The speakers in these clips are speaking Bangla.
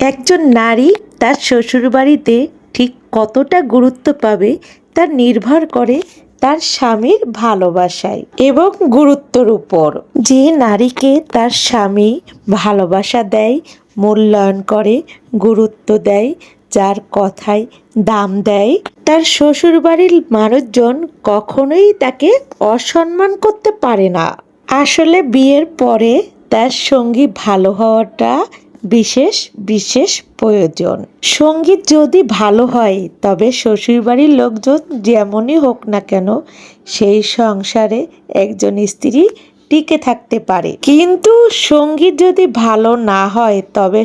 একজন নারী তার শ্বশুরবাড়িতে ঠিক কতটা গুরুত্ব পাবে তা নির্ভর করে তার স্বামীর ভালোবাসায় এবং গুরুত্বের উপর। যে নারীকে তার স্বামী ভালোবাসা দেয়, মূল্যায়ন করে, গুরুত্ব দেয়, যার কথায় দাম দেয়, তার শ্বশুরবাড়ির মানুষজন কখনোই তাকে অসম্মান করতে পারে না। আসলে বিয়ের পরে তার সঙ্গী ভালো হওয়াটা বিশেষ বিশেষ প্রয়োজন। সঙ্গী যদি ভালো হয় তবে শ্বশুরবাড়ির লোকজন যেমনই হোক না কেন সেই সংসারে একজন স্ত্রী টিকে থাকতে পারে। কিন্তু সঙ্গী যদি ভালো না হয় তবে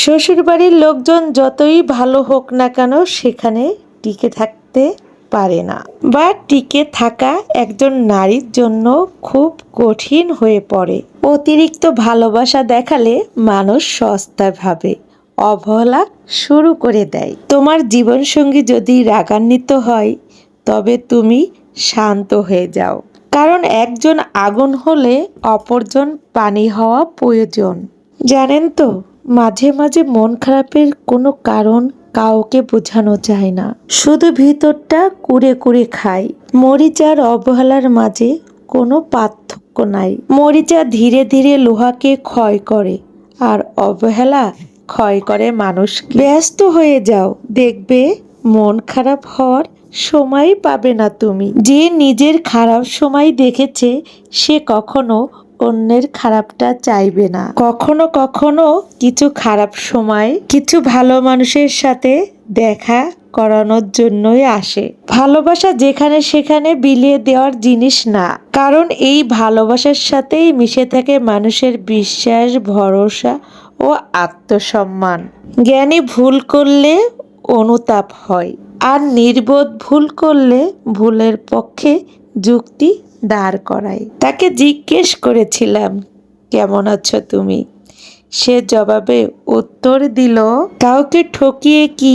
শ্বশুরবাড়ির লোকজন যতই ভালো হোক না কেন সেখানে টিকে থাকতে পারে না, বা টিকে থাকা একজন নারীর জন্য খুব কঠিন হয়ে পড়ে। অতিরিক্ত ভালোবাসা দেখালে মানুষ সস্তায় ভাবে, অবহেলা শুরু করে দেয়। তোমার জীবনসঙ্গী যদি রাগান্বিত হয় তবে তুমি শান্ত হয়ে যাও, কারণ একজন আগুন হলে অপরজন পানি হওয়া প্রয়োজন। জানেন তো, মাঝে মাঝে মন খারাপের কোনো কারণ কাউকে বোঝানো যায় না, শুধু ভিতরটা কুড়ে কুড়ে খায়। মরিচার অবহেলার মাঝে কোনো পার্থক্য নাই। মরিচা ধীরে ধীরে লোহাকে ক্ষয় করে, আর অবহেলা ক্ষয় করে মানুষকে। ব্যস্ত হয়ে যাও, দেখবে মন খারাপ হওয়ার সময় পাবে না তুমি। যে নিজের খারাপ সময় দেখেছে সে কখনো অন্যের খারাপটা চাইবে না। কখনো কখনো কিছু খারাপ সময় কিছু ভালো মানুষের সাথে দেখা করানোর জন্যই আসে। ভালোবাসা যেখানে সেখানে বিলিয়ে দেওয়ার জিনিস না, কারণ এই ভালোবাসার সাথেই মিশে থাকে মানুষের বিশ্বাস, ভরসা ও আত্মসম্মান। জ্ঞানী ভুল করলে অনুতাপ হয়, আর নির্বোধ ভুল করলে ভুলের পক্ষে যুক্তি দাঁড় করায়। তাকে জিজ্ঞেস করেছিলাম, কেমন আছো তুমি? সে জবাবে উত্তর দিল, কাউকে ঠকিয়ে কি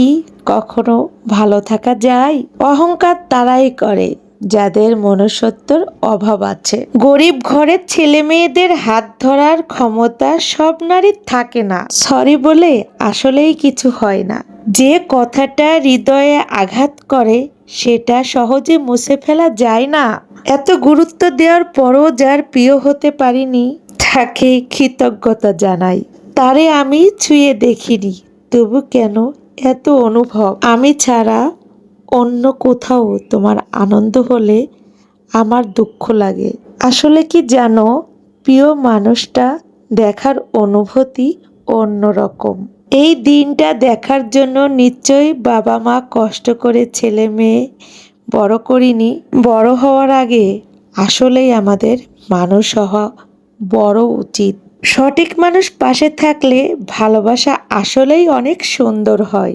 কখনো ভালো থাকা যায়? অহংকার তারাই করে যাদের মনুষ্যত্বের অভাব আছে। গরিব ঘরের ছেলে মেয়েদের হাত ধরার ক্ষমতা সব নারীর থাকে না। সরি বলে আসলেই কিছু হয় না। যে কথাটা হৃদয়ে আঘাত করে সেটা সহজে মুছে ফেলা যায় না। এত গুরুত্ব দেওয়ার পরও যার প্রিয় হতে পারিনি তাকে কৃতজ্ঞতা জানাই। তারে আমি ছুঁয়ে দেখিনি, তবু কেন এত অনুভব? আমি ছাড়া অন্য কোথাও তোমার আনন্দ হলে আমার দুঃখ লাগে। আসলে কি জানো, প্রিয় মানুষটা দেখার অনুভূতি অন্যরকম। এই দিনটা দেখার জন্য নিশ্চয়ই বাবা মা কষ্ট করে ছেলে মেয়ে বড় করিনি। বড় হওয়ার আগে আসলেই আমাদের মানুষ হওয়া বড় উচিত। সঠিক মানুষ পাশে থাকলে ভালোবাসা আসলেই অনেক সুন্দর হয়।